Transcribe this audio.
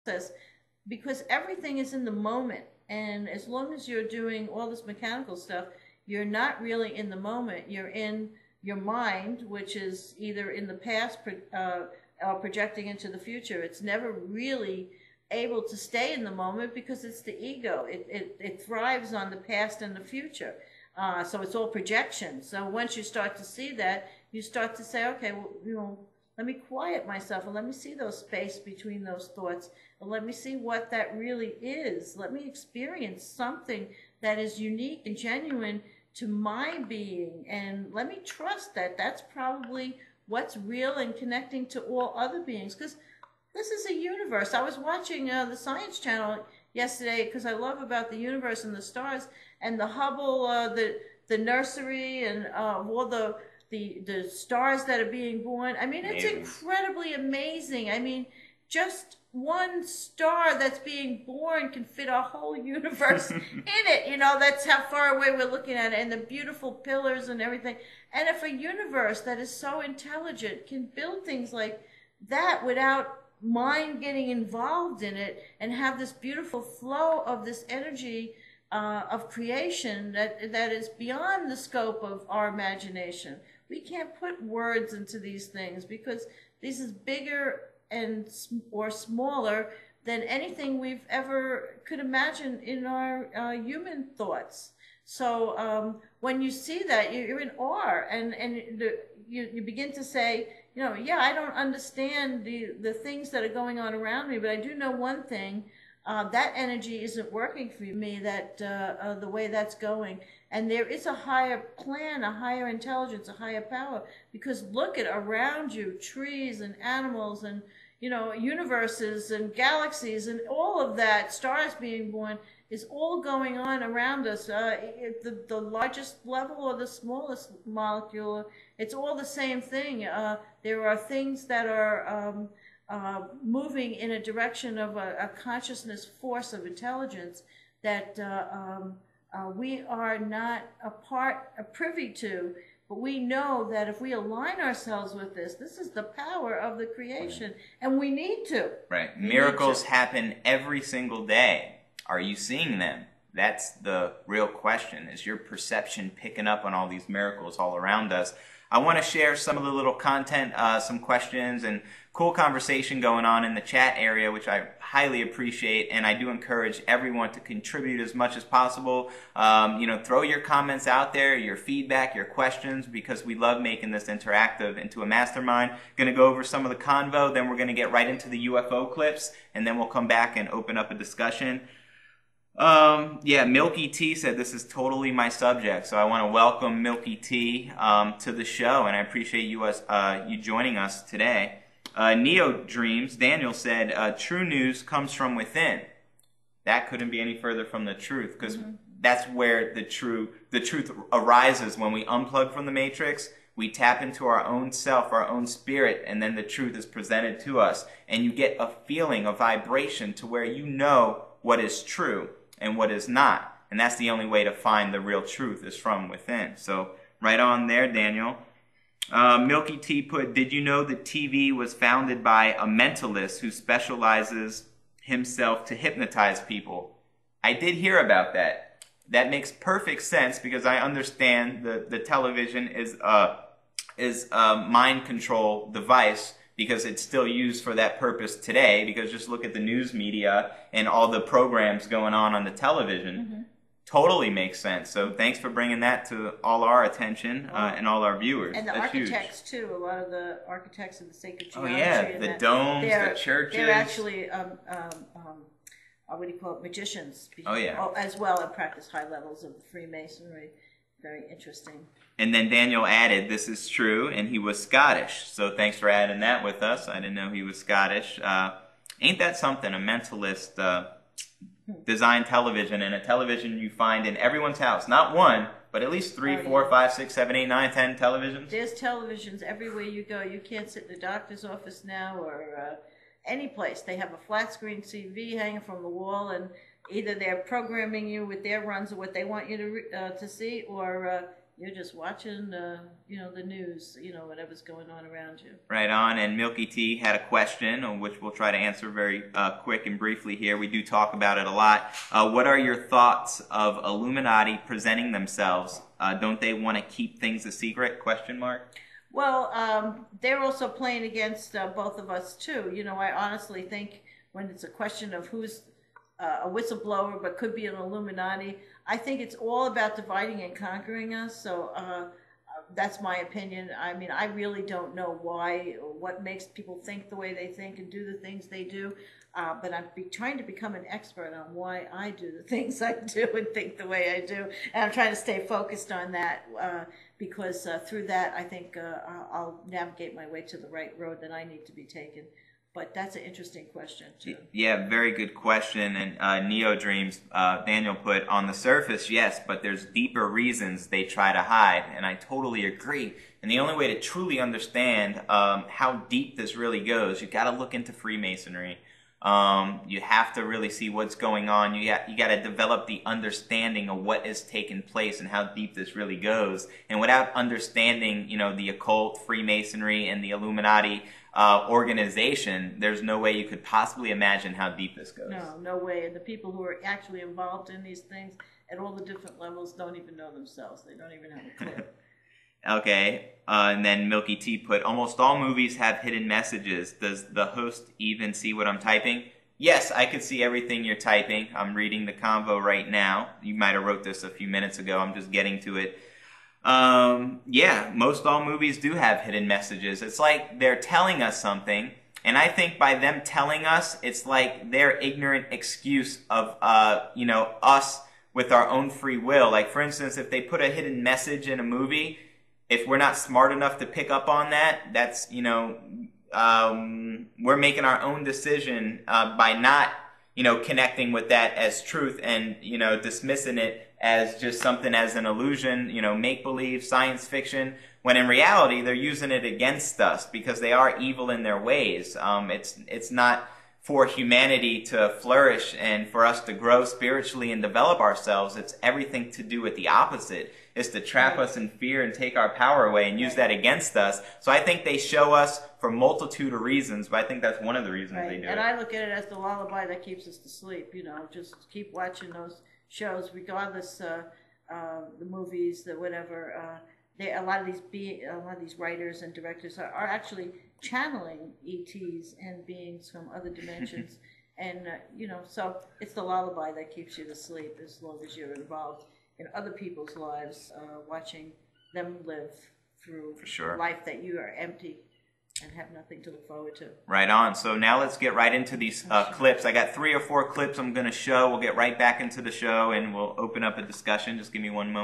process, because everything is in the moment. And as long as you're doing all this mechanical stuff, you're not really in the moment. You're in your mind, which is either in the past or projecting into the future. It's never really able to stay in the moment because it's the ego. It thrives on the past and the future. So it's all projection. So once you start to see that, you start to say, okay, well, you know, let me quiet myself and let me see those space between those thoughts and let me see what that really is. Let me experience something that is unique and genuine to my being, and let me trust that that's probably what's real and connecting to all other beings, because this is a universe. I was watching the Science Channel yesterday because I love about the universe and the stars and the Hubble, the nursery, and all the stars that are being born. I mean, it's incredibly amazing. I mean, just one star that's being born can fit our whole universe in it. You know, that's how far away we're looking at it, and the beautiful pillars and everything. And if a universe that is so intelligent can build things like that without mind getting involved in it and have this beautiful flow of this energy of creation that is beyond the scope of our imagination. We can't put words into these things because this is bigger and or smaller than anything we've ever could imagine in our human thoughts. So when you see that, you're in awe, and you begin to say, you know, yeah, I don't understand the things that are going on around me, but I do know one thing. That energy isn't working for me, that the way that's going. And there is a higher plan, a higher intelligence, a higher power. Because look at around you, trees and animals and, you know, universes and galaxies and all of that, stars being born, is all going on around us. The largest level or the smallest molecule, it's all the same thing. There are things that are moving in a direction of a consciousness force of intelligence that we are not privy to, but we know that if we align ourselves with this is the power of the creation, and we need to. Right. Miracles happen every single day. Are you seeing them? That's the real question. Is your perception picking up on all these miracles all around us? I want to share some of the little content, some questions, and cool conversation going on in the chat area, which I highly appreciate, and I do encourage everyone to contribute as much as possible. You know, throw your comments out there, your feedback, your questions, because we love making this interactive into a mastermind. Going to go over some of the convo, then we're going to get right into the UFO clips, and then we'll come back and open up a discussion. Yeah, Milky T said this is totally my subject, so I want to welcome Milky T to the show, and I appreciate you joining us today. Neo Dreams, Daniel said, true news comes from within. That couldn't be any further from the truth, because that's where the truth arises. When we unplug from the matrix, we tap into our own self, our own spirit, and then the truth is presented to us, and you get a feeling, a vibration to where you know what is true and what is not. And that's the only way to find the real truth, is from within. So right on there, Daniel. Milky T put, did you know that TV was founded by a mentalist who specializes himself to hypnotize people? I did hear about that. That makes perfect sense, because I understand the television is a mind control device, because it's still used for that purpose today, because just look at the news media and all the programs going on the television. Totally makes sense. So thanks for bringing that to all our attention and all our viewers. And the That's architects huge. too. A lot of the architects of the sacred geometry. Oh yeah, the domes, the churches. They're actually what do you call it? Magicians. Oh yeah. As well, and practice high levels of Freemasonry. Very interesting. And then Daniel added, this is true, and he was Scottish. So thanks for adding that with us. I didn't know he was Scottish. Ain't that something? A mentalist designed television, and a television you find in everyone's house. Not one, but at least 3, 4, 5, 6, 7, 8, 9, 10 televisions. There's televisions everywhere you go. You can't sit in the doctor's office now or any place. They have a flat screen TV hanging from the wall, and either they're programming you with their runs or what they want you to see, or you're just watching, you know, the news, you know, whatever's going on around you. Right on. And Milky T had a question, which we'll try to answer very quick and briefly here. We do talk about it a lot. What are your thoughts of Illuminati presenting themselves? Don't they want to keep things a secret? Question mark. Well, they're also playing against both of us too. You know, I honestly think when it's a question of who's a whistleblower but could be an Illuminati, I think it's all about dividing and conquering us. So that's my opinion. I mean, I really don't know why, what makes people think the way they think and do the things they do. But I'm trying to become an expert on why I do the things I do and think the way I do. And I'm trying to stay focused on that because through that, I think I'll navigate my way to the right road that I need to be taken. But that's an interesting question, too. Yeah, very good question. And Neo Dreams, Daniel put, on the surface, yes, but there's deeper reasons they try to hide. And I totally agree. And the only way to truly understand how deep this really goes, you got to look into Freemasonry. You have to really see what's going on. You got to develop the understanding of what is taking place and how deep this really goes. And without understanding, you know, the occult, Freemasonry, and the Illuminati organization, there's no way you could possibly imagine how deep this goes. No, no way. And the people who are actually involved in these things at all the different levels don't even know themselves. They don't even have a clue. Okay, and then Milky T put, almost all movies have hidden messages. Does the host even see what I'm typing? Yes, I can see everything you're typing. I'm reading the convo right now. You might have wrote this a few minutes ago. I'm just getting to it. Yeah, most all movies do have hidden messages. It's like they're telling us something, and I think by them telling us, it's like their ignorant excuse of, you know, us with our own free will. Like, for instance, if they put a hidden message in a movie, if we're not smart enough to pick up on that, that's, you know, we're making our own decision by not, you know, connecting with that as truth and, you know, dismissing it as just something as an illusion, you know, make-believe, science fiction, when in reality they're using it against us because they are evil in their ways. It's not for humanity to flourish and for us to grow spiritually and develop ourselves. It's everything to do with the opposite. It's to trap us in fear and take our power away and use that against us. So I think they show us for a multitude of reasons, but I think that's one of the reasons they do it. And I look at it as the lullaby that keeps us to sleep. You know, just keep watching those shows, regardless the movies, the whatever. A lot of these writers and directors are actually channeling ETs and beings from other dimensions, and you know, so it's the lullaby that keeps you to sleep as long as you're involved in other people's lives, watching them live through life that you are empty and have nothing to look forward to. Right on. So now let's get right into these clips. I got 3 or 4 clips I'm going to show. We'll get right back into the show and we'll open up a discussion. Just give me one moment.